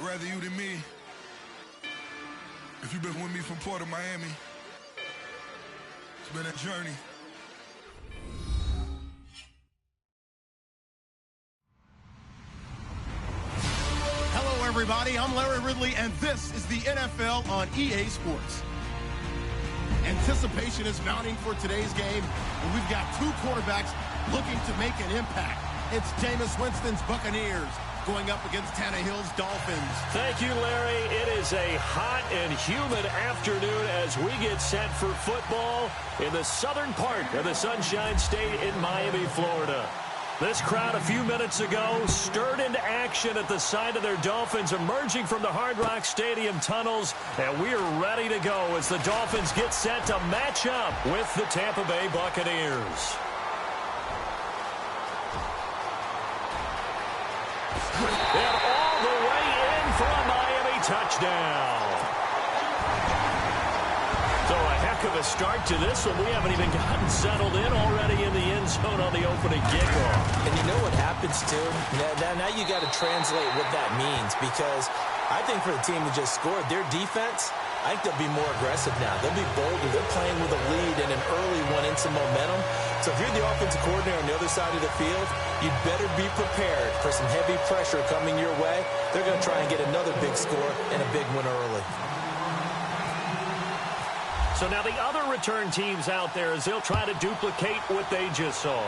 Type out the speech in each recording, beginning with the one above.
rather you than me. If you've been with me from Port of Miami, it's been a journey. Hello, everybody. I'm Larry Ridley, and this is the NFL on EA Sports. Anticipation is mounting for today's game, and we've got two quarterbacks looking to make an impact. It's Jameis Winston's Buccaneers going up against Tannehill's Dolphins. Thank you, Larry. It is a hot and humid afternoon as we get set for football in the southern part of the Sunshine State in Miami, Florida. This crowd a few minutes ago stirred into action at the side of their Dolphins emerging from the Hard Rock Stadium tunnels, and we are ready to go as the Dolphins get set to match up with the Tampa Bay Buccaneers. And all the way in for a Miami touchdown. So a heck of a start to this one. We haven't even gotten settled in already in the end zone on the opening kickoff. And you know what happens, too? Now you got to translate what that means, because I think for the team that just scored, their defense, I think they'll be more aggressive now. They'll be bolder. They're playing with a lead and an early one and some momentum. So if you're the offensive coordinator on the other side of the field, you'd better be prepared for some heavy pressure coming your way. They're going to try and get another big score and a big one early. So now the other return teams out there as they'll try to duplicate what they just saw.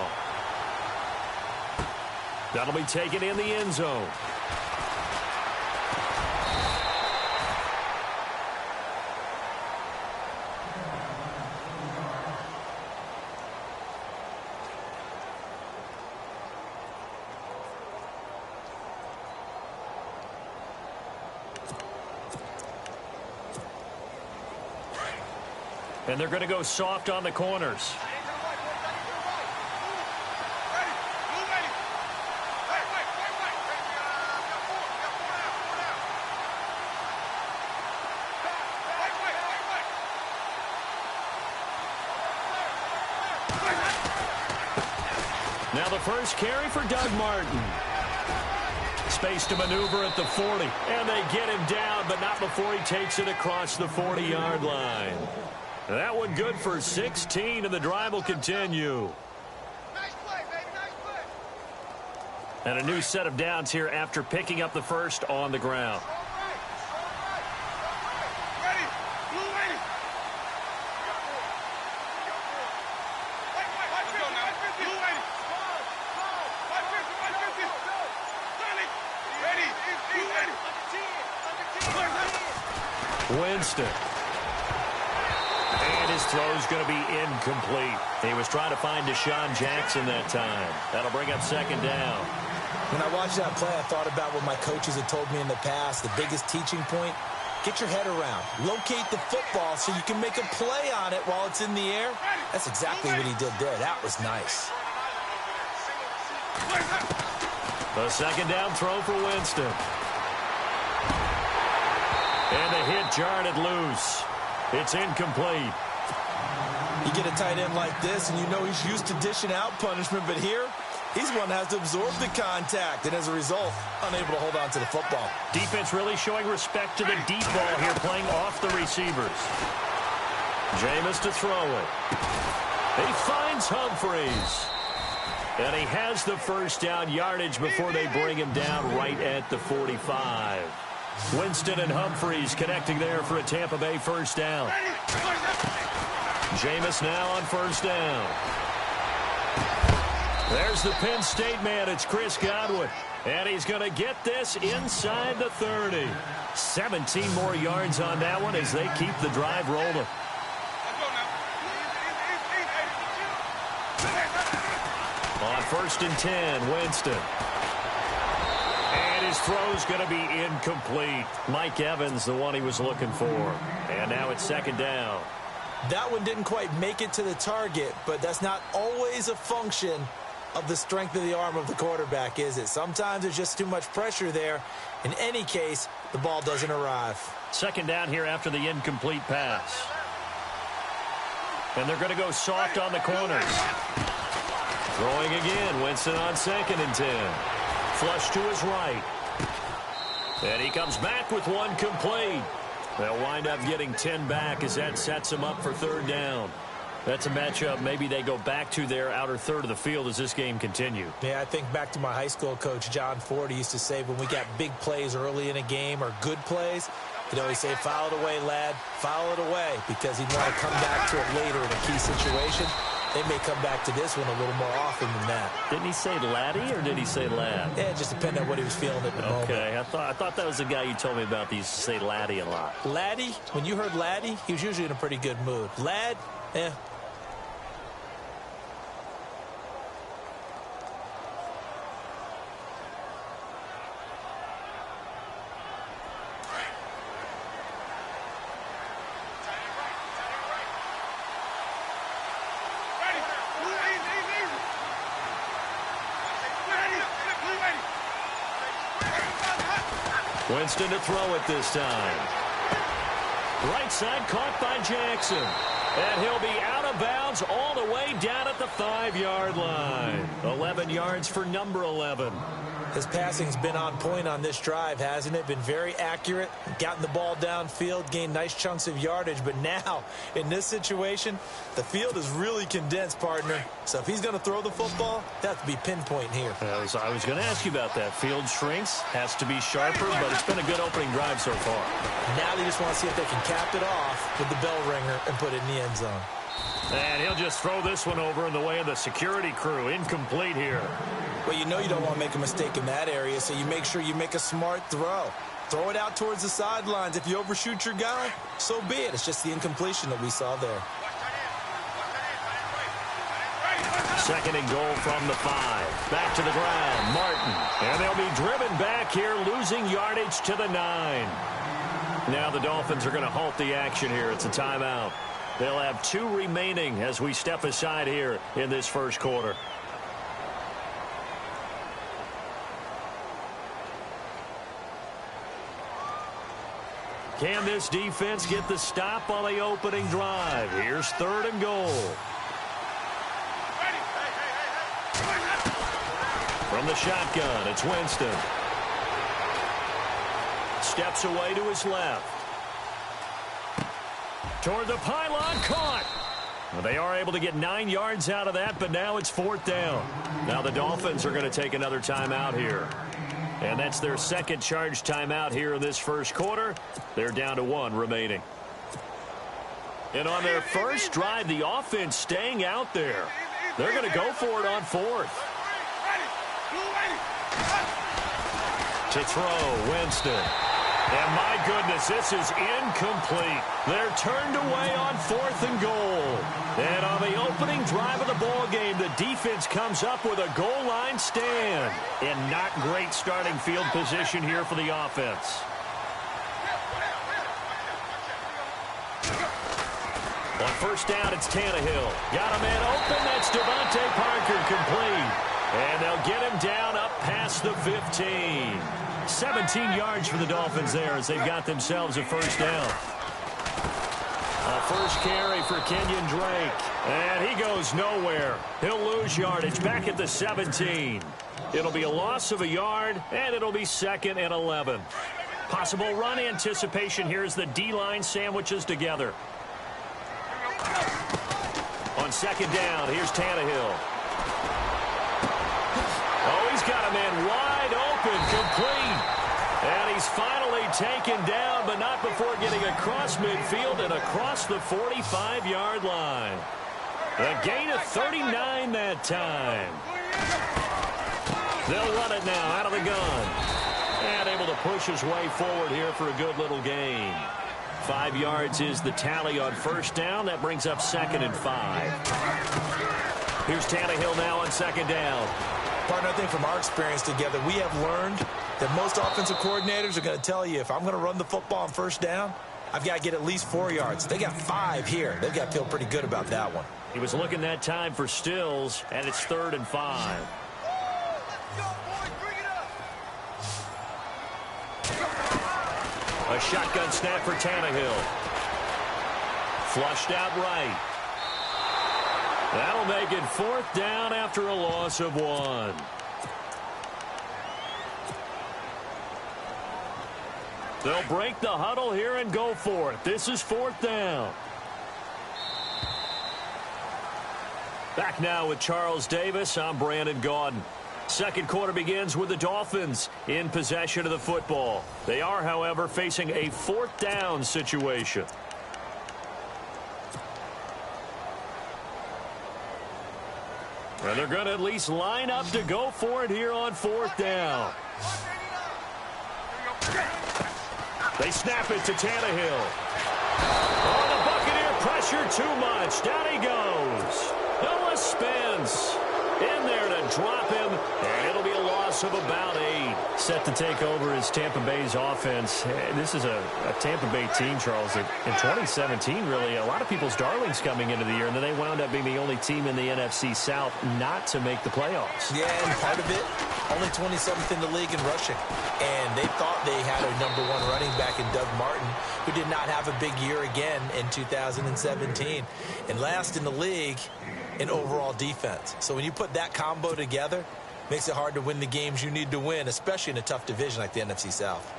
That'll be taken in the end zone. And they're going to go soft on the corners. Now the first carry for Doug Martin. Space to maneuver at the 40. And they get him down, but not before he takes it across the 40-yard line. That one good for 16, and the drive will continue. Nice play, baby. Nice play. And a new set of downs here after picking up the first on the ground. Ready. Blue ready. Blue ready. 550. Ready. Winston. And his throw's going to be incomplete. He was trying to find Deshaun Jackson that time. That'll bring up second down. When I watched that play, I thought about what my coaches had told me in the past. The biggest teaching point, get your head around. Locate the football so you can make a play on it while it's in the air. That's exactly what he did there. That was nice. The second down throw for Winston. And the hit jarred it loose. It's incomplete. You get a tight end like this, and you know he's used to dishing out punishment, but here, he's one that has to absorb the contact, and as a result, unable to hold on to the football. Defense really showing respect to the deep ball here, playing off the receivers. Jameis to throw it. He finds Humphries. And he has the first down yardage before they bring him down right at the 45. Winston and Humphries connecting there for a Tampa Bay first down. Jameis now on first down. There's the Penn State man. It's Chris Godwin. And he's going to get this inside the 30. 17 more yards on that one as they keep the drive rolling. On first and 10, Winston. And his throw's going to be incomplete. Mike Evans, the one he was looking for. And now it's second down. That one didn't quite make it to the target, but that's not always a function of the strength of the arm of the quarterback, is it? Sometimes there's just too much pressure there. In any case, the ball doesn't arrive. Second down here after the incomplete pass. And they're going to go soft on the corners. Throwing again, Winston on second and 10. Flush to his right. And he comes back with one complete. They'll wind up getting 10 back as that sets them up for third down. That's a matchup maybe they go back to their outer third of the field as this game continues. Yeah, I think back to my high school coach, John Ford. He used to say when we got big plays early in a game or good plays, he'd always say, foul it away, lad, foul it away, because he'd want to come back to it later in a key situation. They may come back to this one a little more often than that. Didn't he say laddie or did he say lad? Yeah, it just depended on what he was feeling at the moment. Okay, I thought that was the guy you told me about that used to say laddie a lot. Laddie, when you heard laddie, he was usually in a pretty good mood. Lad, eh. Winston to throw it this time. Right side caught by Jackson. And he'll be out of bounds all the way down at the 5-yard line. 11 yards for number 11. His passing's been on point on this drive, hasn't it? Been very accurate, gotten the ball downfield, gained nice chunks of yardage. But now, in this situation, the field is really condensed, partner. So if he's going to throw the football, that has to be pinpoint here. I was going to ask you about that. Field shrinks, has to be sharper, but it's been a good opening drive so far. Now they just want to see if they can cap it off with the bell ringer and put it in the end zone. And he'll just throw this one over in the way of the security crew. Incomplete here. Well, you know you don't want to make a mistake in that area, so you make sure you make a smart throw. Throw it out towards the sidelines. If you overshoot your guy, so be it. It's just the incompletion that we saw there. Second and goal from the 5. Back to the ground, Martin. And they'll be driven back here, losing yardage to the 9. Now the Dolphins are going to halt the action here. It's a timeout. They'll have 2 remaining as we step aside here in this first quarter. Can this defense get the stop on the opening drive? Here's third and goal. From the shotgun, it's Winston. Steps away to his left. Toward the pylon, caught. Well, they are able to get 9 yards out of that, but now it's fourth down. Now the Dolphins are going to take another timeout here. And that's their second charge timeout here in this first quarter. They're down to 1 remaining. And on their first drive, the offense staying out there. They're going to go for it on 4th. To throw, Winston. And my goodness, this is incomplete. They're turned away on 4th and goal. And on the opening drive of the ball game, the defense comes up with a goal line stand. And not great starting field position here for the offense. On first down, it's Tannehill. Got a man open. That's Devontae Parker complete. And they'll get him down up past the 15. 17 yards for the Dolphins there as they've got themselves a first down. A first carry for Kenyon Drake. And he goes nowhere. He'll lose yardage back at the 17. It'll be a loss of a yard, and it'll be 2nd and 11. Possible run anticipation here as the D-line sandwiches together. On second down, here's Tannehill. Oh, he's got a man wide open, complete. And he's finally taken down, but not before getting across midfield and across the 45-yard line. A gain of 39 that time. They'll run it now out of the gun. And able to push his way forward here for a good little gain. 5 yards is the tally on first down. That brings up 2nd and 5. Here's Tannehill now on second down. Partner, I think from our experience together, we have learned that most offensive coordinators are going to tell you, if I'm going to run the football on first down, I've got to get at least 4 yards. They got 5 here. They've got to feel pretty good about that one. He was looking that time for Stills, and it's 3rd and 5. A shotgun snap for Tannehill. Flushed out right. That'll make it 4th down after a loss of 1. They'll break the huddle here and go for it. This is 4th down. Back now with Charles Davis. I'm Brandon Gaudin. Second quarter begins with the Dolphins in possession of the football. They are, however, facing a 4th down situation. And they're going to at least line up to go for it here on 4th down. They snap it to Tannehill. Oh, the Buccaneer pressure too much. Down he goes. Noah Spence in there to drop him, and it'll be a loss of about 8. Set to take over is Tampa Bay's offense. This is a Tampa Bay team, Charles, that in 2017, really, a lot of people's darlings coming into the year, and then they wound up being the only team in the NFC South not to make the playoffs. Yeah, and part of it, only 27th in the league in rushing. And they thought they had a #1 running back in Doug Martin, who did not have a big year again in 2017. And last in the league in overall defense. So when you put that combo together, makes it hard to win the games you need to win, especially in a tough division like the NFC South.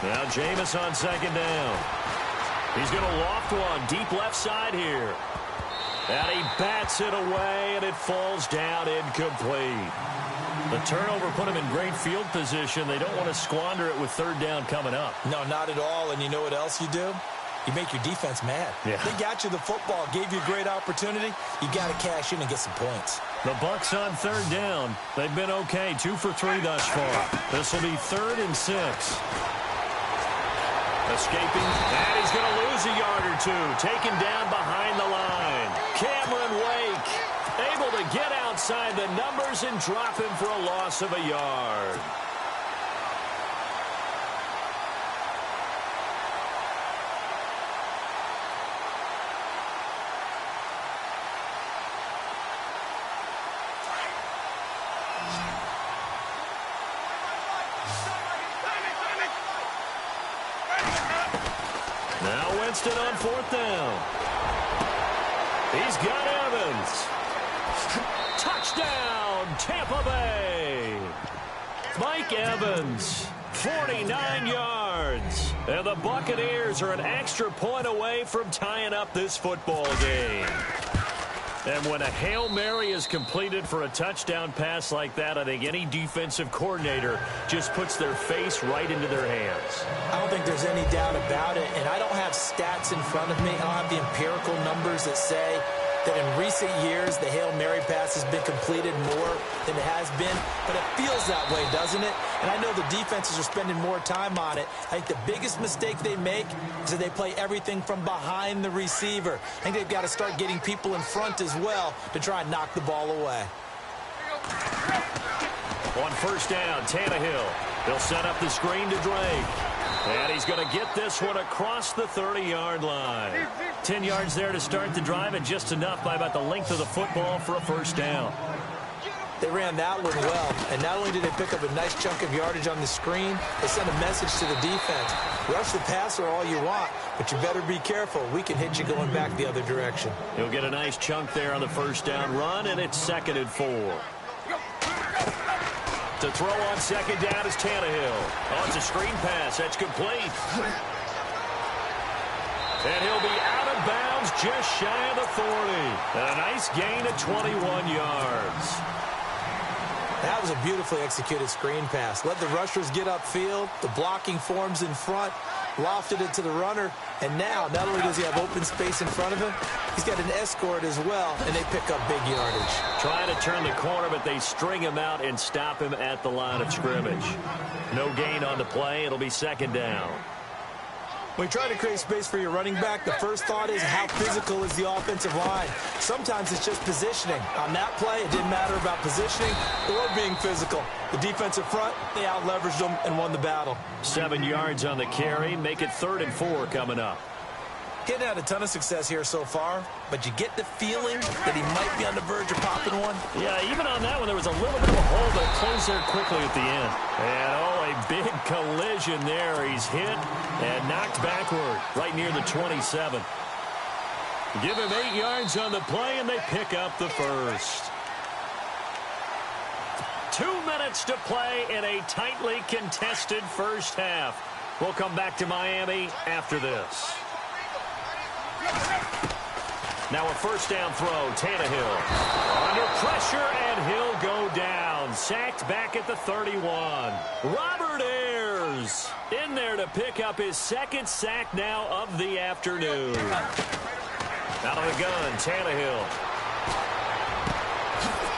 Now Jameis on 2nd down. He's going to loft one deep left side here. And he bats it away, and it falls down incomplete. The turnover put him in great field position. They don't want to squander it with 3rd down coming up. No, not at all. And you know what else you do? You make your defense mad. Yeah. They got you the football, gave you a great opportunity. You got to cash in and get some points. The Bucs on 3rd down. They've been okay, 2 for 3 thus far. This will be 3rd and 6. Escaping, and he's going to lose a yard or 2. Taken down behind the line. Cameron Wake able to get outside the numbers and drop him for a loss of a yard. Now Winston on 4th down. He's got Evans. Touchdown, Tampa Bay. Mike Evans, 49 yards. And the Buccaneers are an extra point away from tying up this football game. And when a Hail Mary is completed for a touchdown pass like that, I think any defensive coordinator just puts their face right into their hands. I don't think there's any doubt about it, and I don't have stats in front of me. I don't have the empirical numbers that say that in recent years the Hail Mary pass has been completed more than it has been, but it feels that way, doesn't it? And I know the defenses are spending more time on it. I think the biggest mistake they make is that they play everything from behind the receiver. I think they've got to start getting people in front as well to try and knock the ball away. On 1st down, Tannehill. They'll set up the screen to Drake. And he's going to get this one across the 30-yard line. 10 yards there to start the drive, and just enough by about the length of the football for a 1st down. They ran that one well, and not only did they pick up a nice chunk of yardage on the screen, they sent a message to the defense. Rush the passer all you want, but you better be careful. We can hit you going back the other direction. He'll get a nice chunk there on the 1st down run, and it's 2nd and 4. To throw on 2nd down is Tannehill. Oh, it's a screen pass. That's complete. And he'll be out of bounds just shy of the 40. And a nice gain of 21 yards. That was a beautifully executed screen pass. Let the rushers get upfield. The blocking forms in front. Lofted it to the runner. And now, not only does he have open space in front of him, he's got an escort as well, and they pick up big yardage. Trying to turn the corner, but they string him out and stop him at the line of scrimmage. No gain on the play. It'll be 2nd down. When you try to create space for your running back, the first thought is how physical is the offensive line. Sometimes it's just positioning. On that play, it didn't matter about positioning or being physical. The defensive front, they out-leveraged them and won the battle. 7 yards on the carry. Make it 3rd and 4 coming up. Getting had a ton of success here so far, but you get the feeling that he might be on the verge of popping one. Yeah, even on that one, there was a little bit of a hole, but it closed there quickly at the end. And, a big collision there. He's hit and knocked backward right near the 27. Give him 8 yards on the play, and they pick up the first. 2 minutes to play in a tightly contested first half. We'll come back to Miami after this. Now a first down throw, Tannehill. Under pressure, and he'll go down. Sacked back at the 31. Robert Ayers in there to pick up his second sack now of the afternoon. Out of the gun, Tannehill.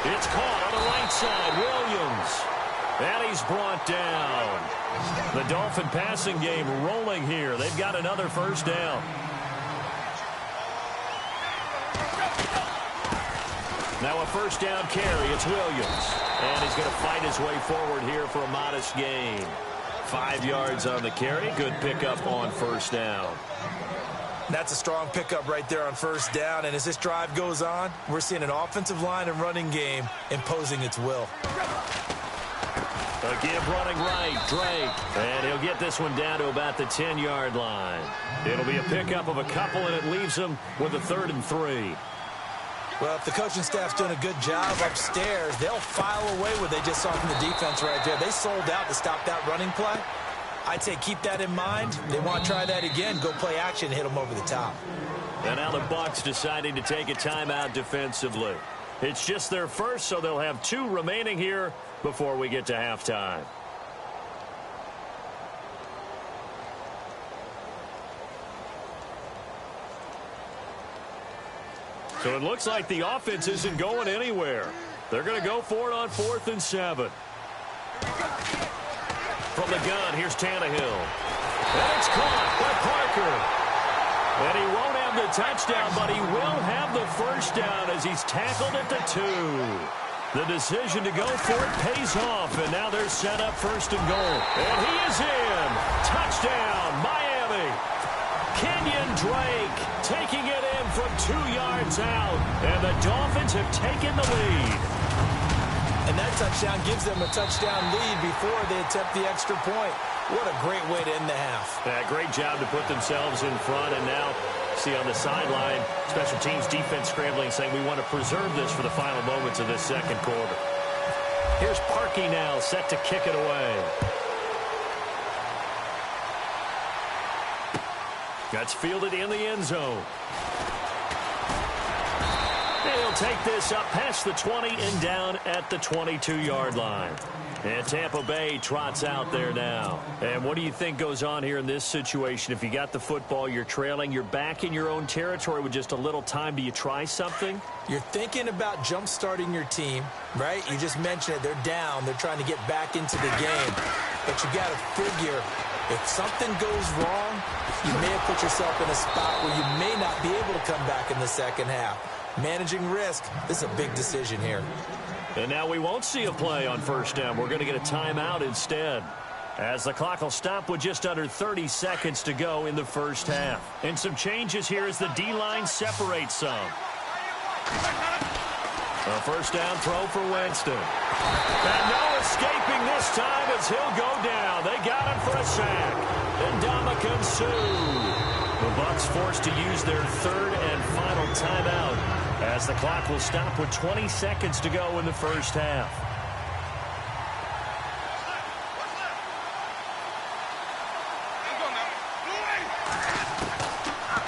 It's caught on the right side, Williams. And he's brought down. The Dolphin passing game rolling here. They've got another first down. Now a first down carry. It's Williams. And he's going to fight his way forward here for a modest gain. 5 yards on the carry. Good pickup on first down. That's a strong pickup right there on first down. And as this drive goes on, we're seeing an offensive line and running game imposing its will. A give running right, Drake. And he'll get this one down to about the 10-yard line. It'll be a pickup of a couple, and it leaves him with a 3rd and 3. Well, if the coaching staff's doing a good job upstairs, they'll file away what they just saw from the defense right there. They sold out to stop that running play. I'd say keep that in mind. They want to try that again, go play action, hit them over the top. And now the Bucs deciding to take a timeout defensively. It's just their first, so they'll have 2 remaining here before we get to halftime. So it looks like the offense isn't going anywhere. They're going to go for it on 4th and 7. From the gun, here's Tannehill. And it's caught by Parker. And he won't have the touchdown, but he will have the first down as he's tackled at the 2. The decision to go for it pays off, and now they're set up 1st and goal. And he is in. Touchdown, Miami. Kenyon Drake taking it in from 2 yards out, and the Dolphins have taken the lead. And that touchdown gives them a touchdown lead before they attempt the extra point. What a great way to end the half. Yeah, great job to put themselves in front, and now see on the sideline, special teams defense scrambling, saying we want to preserve this for the final moments of this second quarter. Here's Parkey now, set to kick it away. That's fielded in the end zone. And he'll take this up past the 20 and down at the 22-yard line. And Tampa Bay trots out there now. And what do you think goes on here in this situation? If you got the football, you're trailing, you're back in your own territory with just a little time. Do you try something? You're thinking about jump-starting your team, right? You just mentioned it. They're down. They're trying to get back into the game. But you got to figure, if something goes wrong, you may have put yourself in a spot where you may not be able to come back in the second half. Managing risk, this is a big decision here. And now we won't see a play on first down. We're going to get a timeout instead, as the clock will stop with just under 30 seconds to go in the first half. And some changes here as the D-line separates some. A first down throw for Winston. And no escaping this time as he'll go down. They got him for a sack. And Ndamukong Suh. The Bucs forced to use their 3rd and final timeout as the clock will stop with 20 seconds to go in the first half.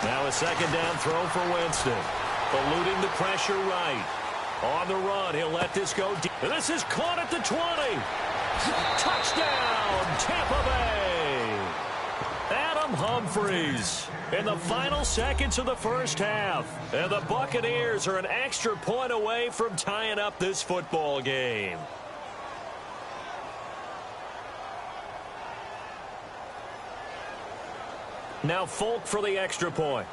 Now a second down throw for Winston. Eluding the pressure right. On the run, he'll let this go deep. And this is caught at the 20. Touchdown, Tampa Bay. Adam Humphries in the final seconds of the first half. And the Buccaneers are an extra point away from tying up this football game. Now Folk for the extra point.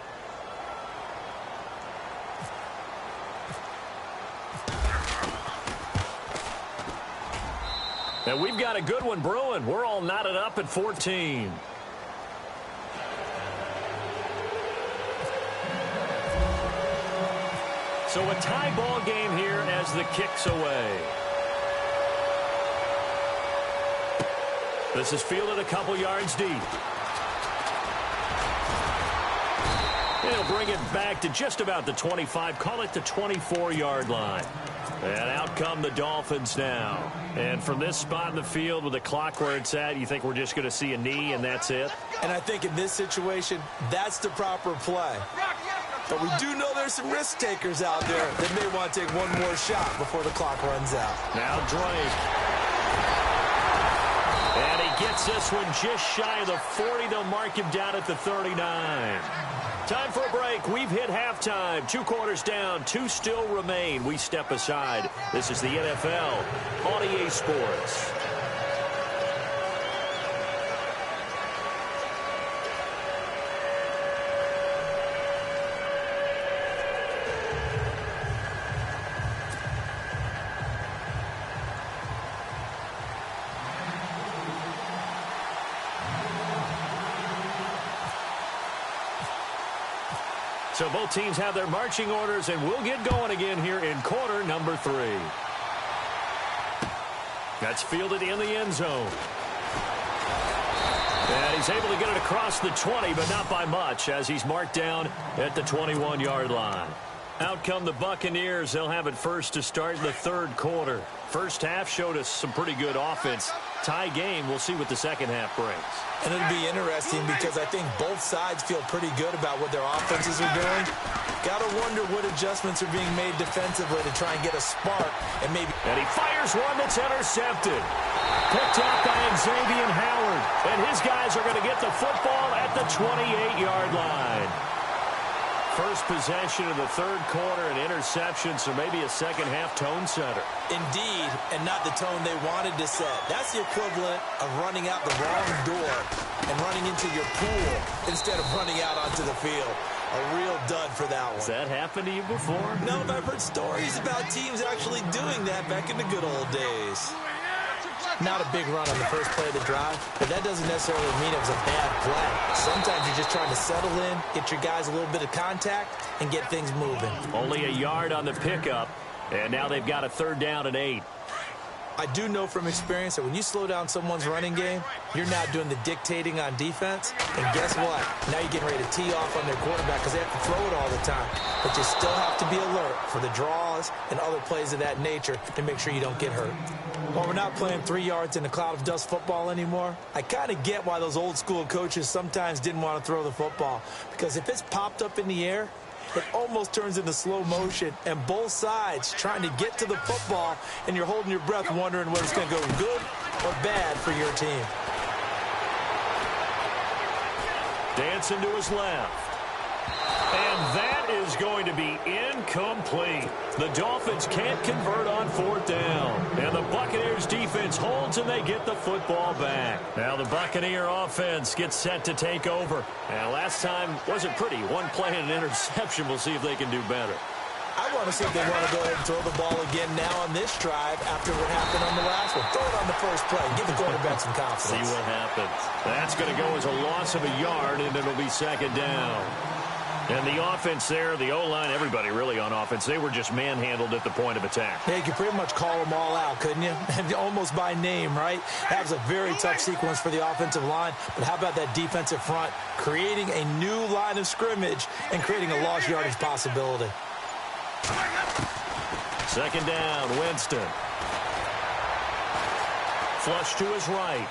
And we've got a good one brewing. We're all knotted up at 14. So a tie ball game here as the kick's away. This is fielded a couple yards deep. He'll bring it back to just about the 25, call it the 24-yard line. And out come the Dolphins now. And from this spot in the field with the clock where it's at, you think we're just going to see a knee and that's it? And I think in this situation, that's the proper play. But we do know there's some risk takers out there that may want to take one more shot before the clock runs out. Now Drake. And he gets this one just shy of the 40. They'll mark him down at the 39. Time for a break. We've hit halftime. 2 quarters down. 2 still remain. We step aside. This is the NFL on EA Sports. So both teams have their marching orders, and we'll get going again here in quarter number 3. That's fielded in the end zone. And he's able to get it across the 20, but not by much, as he's marked down at the 21-yard line. Out come the Buccaneers. They'll have it first to start in the 3rd quarter. First half showed us some pretty good offense. Tie game. We'll see what the second half brings. And it'll be interesting because I think both sides feel pretty good about what their offenses are doing. Got to wonder what adjustments are being made defensively to try and get a spark. And he fires one that's intercepted. Picked up by Xavier Howard. And his guys are going to get the football at the 28-yard line. First possession of the 3rd quarter, an interception, so maybe a second-half tone setter. Indeed, and not the tone they wanted to set. That's the equivalent of running out the wrong door and running into your pool instead of running out onto the field. A real dud for that one. Has that happened to you before? No, but I've heard stories about teams actually doing that back in the good old days. Not a big run on the first play of the drive, but that doesn't necessarily mean it was a bad play. Sometimes you're just trying to settle in, get your guys a little bit of contact, and get things moving. Only a yard on the pickup, and now they've got a 3rd down and 8. I do know from experience that when you slow down someone's running game, you're now doing the dictating on defense. And guess what? Now you're getting ready to tee off on their quarterback because they have to throw it all the time. But you still have to be alert for the draws and other plays of that nature to make sure you don't get hurt. While we're not playing 3 yards in a cloud of dust football anymore, I kind of get why those old school coaches sometimes didn't want to throw the football. Because if it's popped up in the air, it almost turns into slow motion, and both sides trying to get to the football, and you're holding your breath wondering whether it's going to go good or bad for your team. Dancing to his left. And that is going to be incomplete. The Dolphins can't convert on 4th down. And the Buccaneers defense holds and they get the football back. Now the Buccaneer offense gets set to take over. And last time wasn't pretty. 1 play and an interception. We'll see if they can do better. I want to see if they want to go ahead and throw the ball again now on this drive after what happened on the last one. Throw it on the first play. Give the quarterback some confidence. See what happens. That's going to go as a loss of a yard, and it'll be 2nd down. And the offense there, the O-line, everybody really on offense, they were just manhandled at the point of attack. Yeah, you could pretty much call them all out, couldn't you? Almost by name, right? That was a very tough sequence for the offensive line. But how about that defensive front creating a new line of scrimmage and creating a lost yardage possibility? 2nd down, Winston. Flush to his right.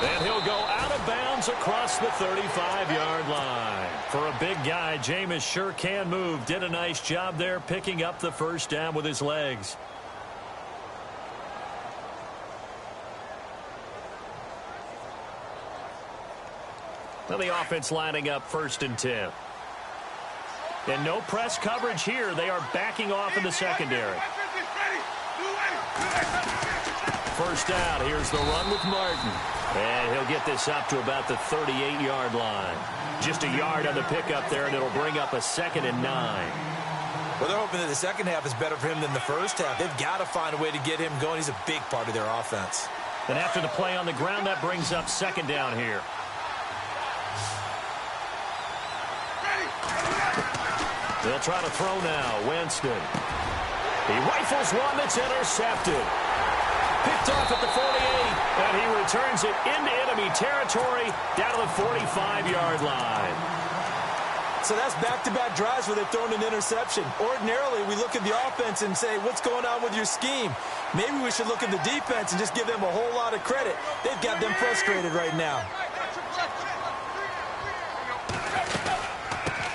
And he'll go out of bounds across the 35-yard line. For a big guy, Jameis sure can move. Did a nice job there picking up the 1st down with his legs. Well, the offense lining up 1st and 10. And no press coverage here. They are backing off in the secondary. 1st down. Here's the run with Martin. And he'll get this up to about the 38-yard line. Just a yard on the pickup there, and it'll bring up a 2nd and 9. Well, they're hoping that the second half is better for him than the first half. They've got to find a way to get him going. He's a big part of their offense. And after the play on the ground, that brings up 2nd down here. They'll try to throw now. Winston. He rifles one that's intercepted. Picked off at the 48, and he returns it into enemy territory down to the 45-yard line. So that's back-to-back drives where they've thrown an interception. Ordinarily, we look at the offense and say, what's going on with your scheme? Maybe we should look at the defense and just give them a whole lot of credit. They've got them frustrated right now.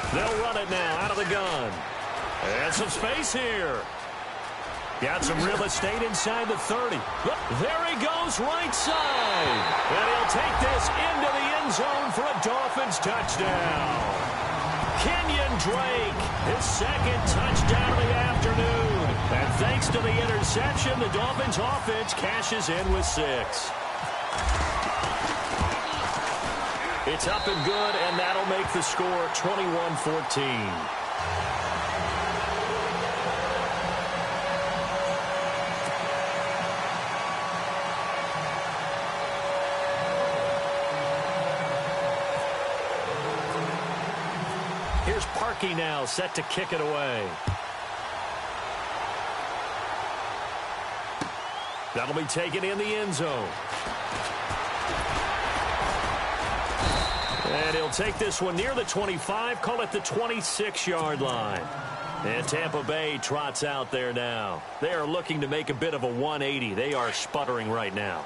They'll run it now out of the gun. And some space here. Got some real estate inside the 30. There he goes right side. And he'll take this into the end zone for a Dolphins touchdown. Kenyon Drake, his second touchdown of the afternoon. And thanks to the interception, the Dolphins offense cashes in with 6. It's up and good, and that'll make the score 21-14. Here's Parkey now, set to kick it away. That'll be taken in the end zone. And he'll take this one near the 25, call it the 26-yard line. And Tampa Bay trots out there now. They are looking to make a bit of a 180. They are sputtering right now.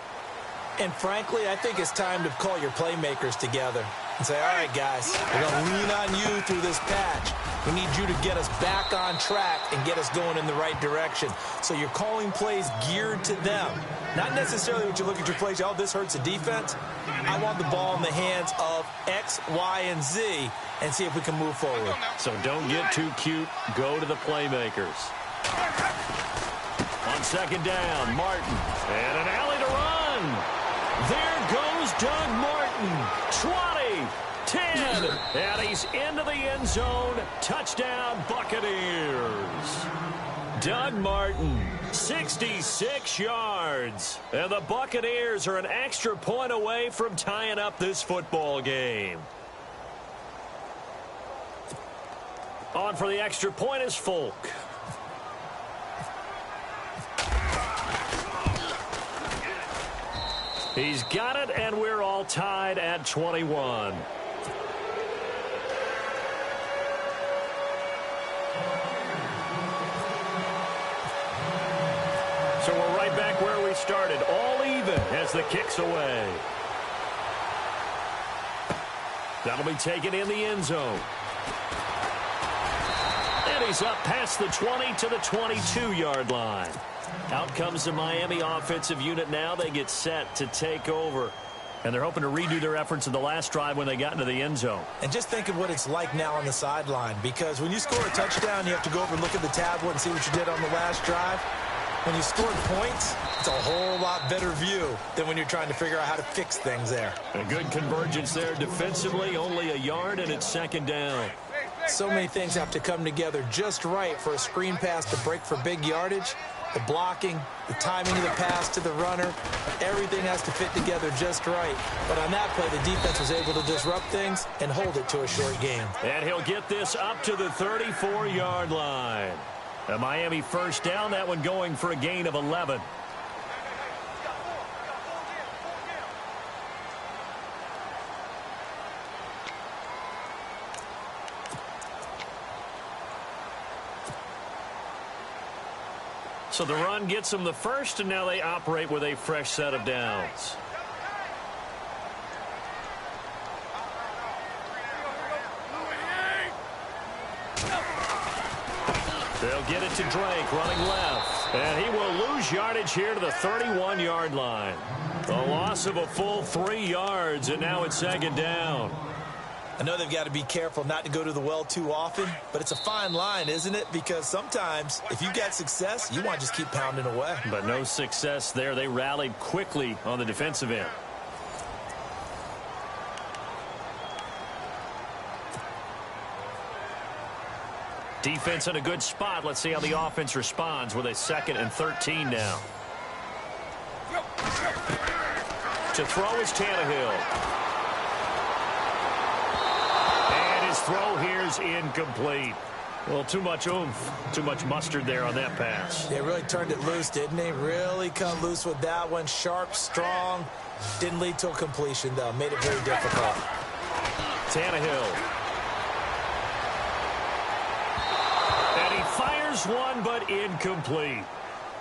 And frankly, I think it's time to call your playmakers together and say, all right, guys, we're going to lean on you through this patch. We need you to get us back on track and get us going in the right direction. So you're calling plays geared to them. Not necessarily what you look at your plays, oh, this hurts the defense. I want the ball in the hands of X, Y, and Z and see if we can move forward. So don't get too cute. Go to the playmakers. On second down, Martin. And an alley to run. There goes Doug Martin. 20, 10, and he's into the end zone. Touchdown, Buccaneers. Doug Martin, 66 yards. And the Buccaneers are an extra point away from tying up this football game. On for the extra point is Folk. He's got it, and we're all tied at 21. So we're right back where we started, all even as the kick's away. That'll be taken in the end zone. And he's up past the 20 to the 22-yard line. Out comes the Miami offensive unit now. They get set to take over. And they're hoping to redo their efforts in the last drive when they got into the end zone. And just think of what it's like now on the sideline. Because when you score a touchdown, you have to go over and look at the tablet and see what you did on the last drive. When you scored points, it's a whole lot better view than when you're trying to figure out how to fix things there. A good convergence there defensively, only a yard, and it's second down. So many things have to come together just right for a screen pass to break for big yardage. The blocking, the timing of the pass to the runner, everything has to fit together just right. But on that play, the defense was able to disrupt things and hold it to a short game. And he'll get this up to the 34-yard line. A Miami first down, that one going for a gain of 11. So the run gets them the first, and now they operate with a fresh set of downs. They'll get it to Drake, running left. And he will lose yardage here to the 31-yard line. A loss of a full 3 yards, and now it's second down. I know they've got to be careful not to go to the well too often, but it's a fine line, isn't it? Because sometimes, if you've got success, you want to just keep pounding away. But no success there. They rallied quickly on the defensive end. Defense in a good spot. Let's see how the offense responds with a 2nd and 13 now. To throw is Tannehill. And his throw here is incomplete. Well, too much oomph, too much mustard there on that pass. They really turned it loose, didn't they? Really cut loose with that one. Sharp, strong. Didn't lead to a completion, though. Made it very difficult. Tannehill. And he fires one, but incomplete.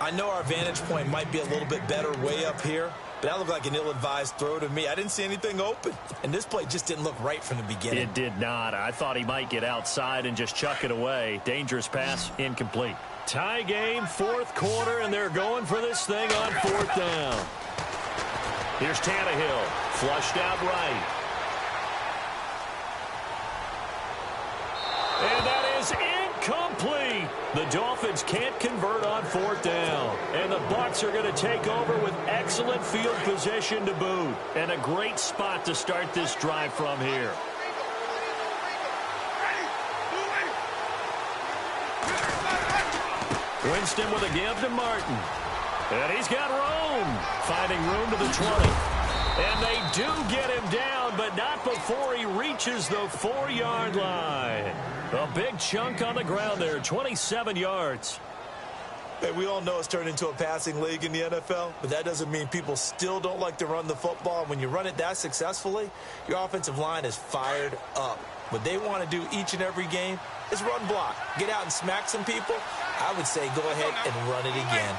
I know our vantage point might be a little bit better way up here, but that looked like an ill-advised throw to me. I didn't see anything open, and this play just didn't look right from the beginning. It did not. I thought he might get outside and just chuck it away. Dangerous pass, incomplete. Tie game, fourth quarter, and they're going for this thing on fourth down. Here's Tannehill, flushed out right. And that is incomplete. The Dolphins can't convert on fourth down. And the Bucs are going to take over with excellent field position to boot. And a great spot to start this drive from here. Winston with a give to Martin. And he's got room. Finding room to the 20. And they do get him down, but not before he reaches the 4-yard line. A big chunk on the ground there, 27 yards. Hey, we all know it's turned into a passing league in the NFL, but that doesn't mean people still don't like to run the football. When you run it that successfully, your offensive line is fired up. What they want to do each and every game is run block. Get out and smack some people. I would say go ahead and run it again.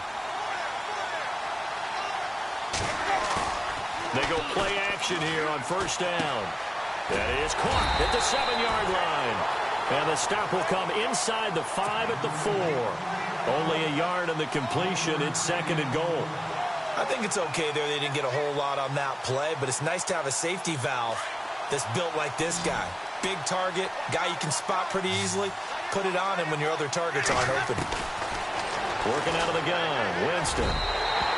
They go play action here on first down. That is caught at the 7-yard line. And the stop will come inside the 5 at the 4. Only a yard on the completion. It's second and goal. I think it's okay there. They didn't get a whole lot on that play, but it's nice to have a safety valve that's built like this guy. Big target, guy you can spot pretty easily. Put it on him when your other targets aren't open. Working out of the gun, Winston.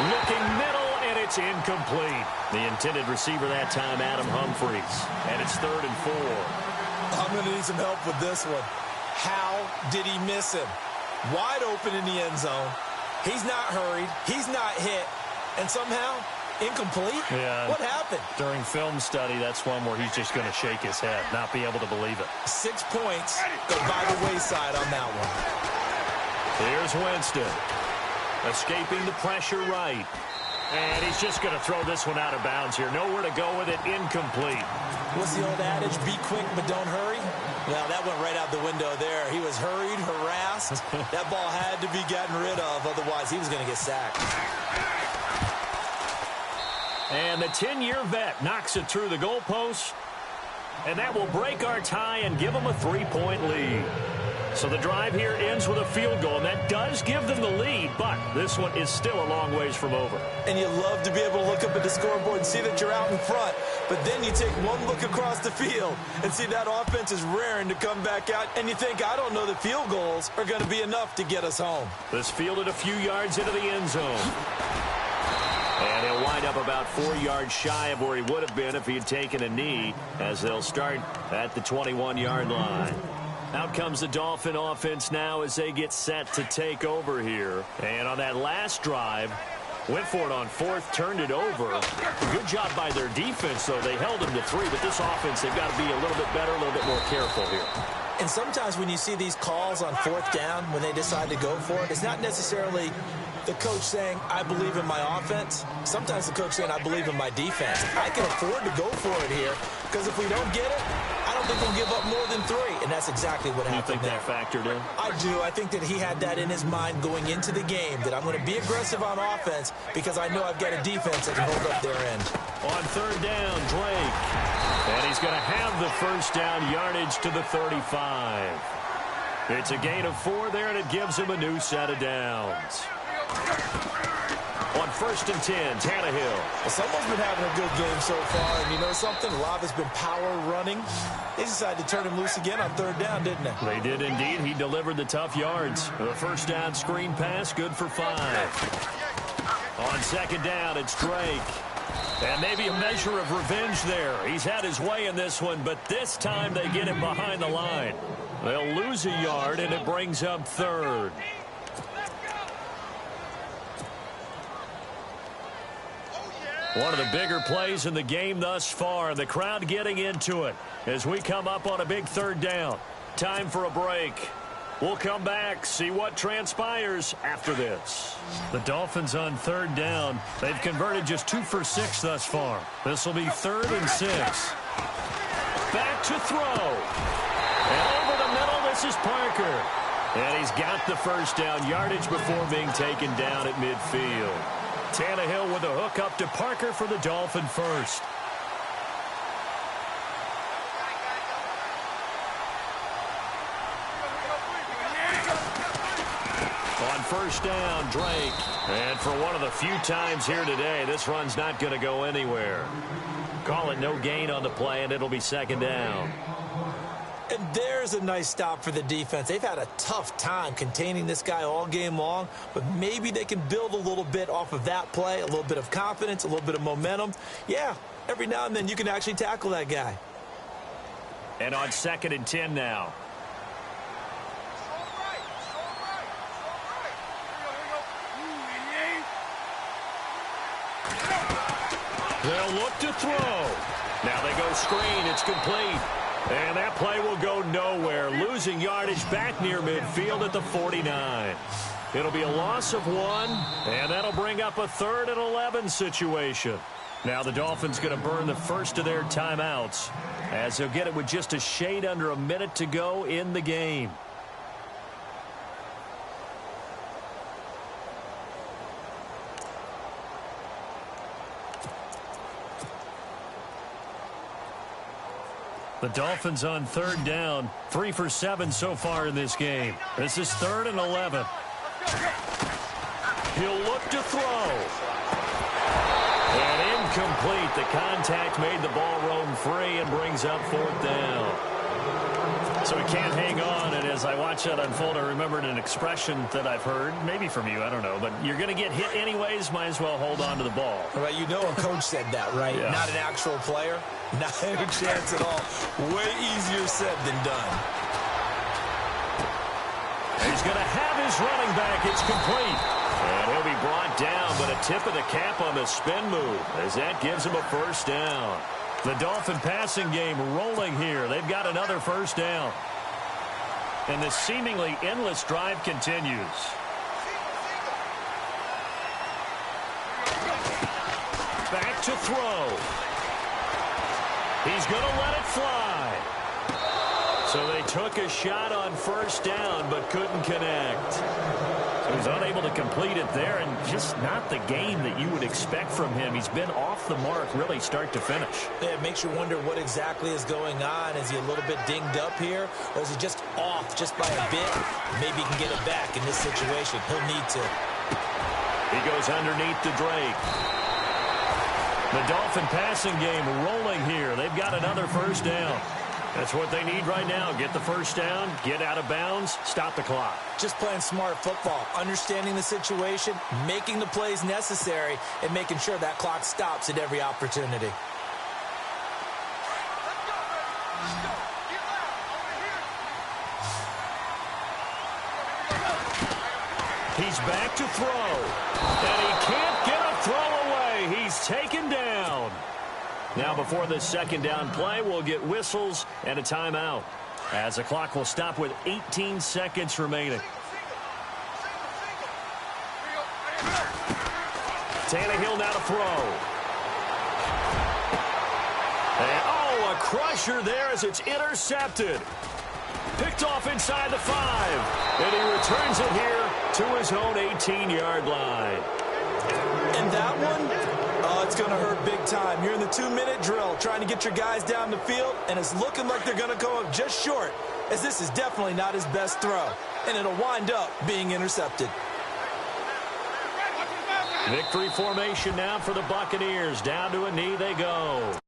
Looking middle, and it's incomplete. The intended receiver that time, Adam Humphries. And it's 3rd and 4. I'm going to need some help with this one. How did he miss him? Wide open in the end zone. He's not hurried. He's not hit. And somehow, incomplete? Yeah. What happened? During film study, that's one where he's just going to shake his head, not be able to believe it. 6 points go by the wayside on that one. Here's Winston. Escaping the pressure right. And he's just going to throw this one out of bounds here. Nowhere to go with it. Incomplete. What's the old adage? Be quick, but don't hurry. Well, that went right out the window there. He was hurried, harassed. That ball had to be gotten rid of. Otherwise, he was going to get sacked. And the 10-year vet knocks it through the goalpost. And that will break our tie and give them a 3-point lead. So the drive here ends with a field goal, and that does give them the lead, but this one is still a long ways from over. And you love to be able to look up at the scoreboard and see that you're out in front, but then you take one look across the field and see that offense is raring to come back out, and you think, I don't know that field goals are going to be enough to get us home. This fielded a few yards into the end zone. And he'll wind up about 4 yards shy of where he would have been if he had taken a knee, as they'll start at the 21-yard line. Out comes the Dolphin offense now as they get set to take over here. And on that last drive, went for it on 4th, turned it over. Good job by their defense, though. They held them to 3, but this offense, they've got to be a little bit better, a little bit more careful here. And sometimes when you see these calls on 4th down, when they decide to go for it, it's not necessarily the coach saying, I believe in my offense. Sometimes the coach saying, I believe in my defense. I can afford to go for it here, because if we don't get it, I don't think we'll give up more than 3. And that's exactly what happened there. You think that factored in? I do. I think that he had that in his mind going into the game, that I'm going to be aggressive on offense because I know I've got a defense that can hold up their end. On 3rd down, Drake. And he's going to have the first down, yardage to the 35. It's a gain of 4 there, and it gives him a new set of downs. On 1st and 10, Tannehill. Well, someone's been having a good game so far, and you know something? A lot has been power running. They decided to turn him loose again on 3rd down, didn't they? They did indeed. He delivered the tough yards. The first down screen pass, good for 5. On 2nd down, it's Drake. And maybe a measure of revenge there. He's had his way in this one, but this time they get him behind the line. They'll lose a yard, and it brings up 3rd. One of the bigger plays in the game thus far. The crowd getting into it as we come up on a big 3rd down. Time for a break. We'll come back, see what transpires after this. The Dolphins on 3rd down. They've converted just 2 for 6 thus far. This will be 3rd and 6. Back to throw. And over the middle, this is Parker. And he's got the first down yardage before being taken down at midfield. Tannehill with a hook up to Parker for the Dolphin first. On first down, Drake. And for one of the few times here today, this run's not going to go anywhere. Call it no gain on the play, and it'll be 2nd down. And there's a nice stop for the defense. They've had a tough time containing this guy all game long, but maybe they can build a little bit off of that play, a little bit of confidence, a little bit of momentum. Yeah, every now and then you can actually tackle that guy. And on 2nd and 10 now. They'll look to throw. Now they go screen. It's complete. And that play will go nowhere. Losing yardage back near midfield at the 49. It'll be a loss of 1, and that'll bring up a 3rd and 11 situation. Now the Dolphins going to burn the first of their timeouts, as they'll get it with just a shade under a minute to go in the game. The Dolphins on 3rd down. 3 for 7 so far in this game. This is 3rd and 11. He'll look to throw. And incomplete. The contact made the ball roam free and brings up 4th down. So he can't hang on, and as I watch that unfold, I remembered an expression that I've heard, maybe from you, I don't know, but you're going to get hit anyways, might as well hold on to the ball. Right, you know a coach said that, right? Yeah. Not an actual player. Not a chance at all. Way easier said than done. He's going to have his running back. It's complete. And he'll be brought down, but a tip of the cap on the spin move, as that gives him a 1st down. The Dolphin passing game rolling here. They've got another 1st down. And this seemingly endless drive continues. Back to throw. He's going to let it fly. So they took a shot on 1st down, but couldn't connect. So he's unable to complete it there, and just not the game that you would expect from him. He's been off the mark really start to finish. Yeah, it makes you wonder what exactly is going on. Is he a little bit dinged up here, or is he just off just by a bit? Maybe he can get it back in this situation. He'll need to. He goes underneath to Drake. The Dolphin passing game rolling here. They've got another 1st down. That's what they need right now. Get the 1st down, get out of bounds, stop the clock. Just playing smart football, understanding the situation, making the plays necessary, and making sure that clock stops at every opportunity. He's back to throw. And he can't get a throw away. He's taken down. Now before this 2nd down play, we'll get whistles and a timeout, as the clock will stop with 18 seconds remaining. Tannehill now to throw. And, oh, a crusher there as it's intercepted. Picked off inside the 5. And he returns it here to his own 18-yard line. And that one, oh, it's going to hurt big time. You're in the 2-minute drill trying to get your guys down the field, and it's looking like they're going to go up just short, as this is definitely not his best throw, and it'll wind up being intercepted. Victory formation now for the Buccaneers. Down to a knee they go.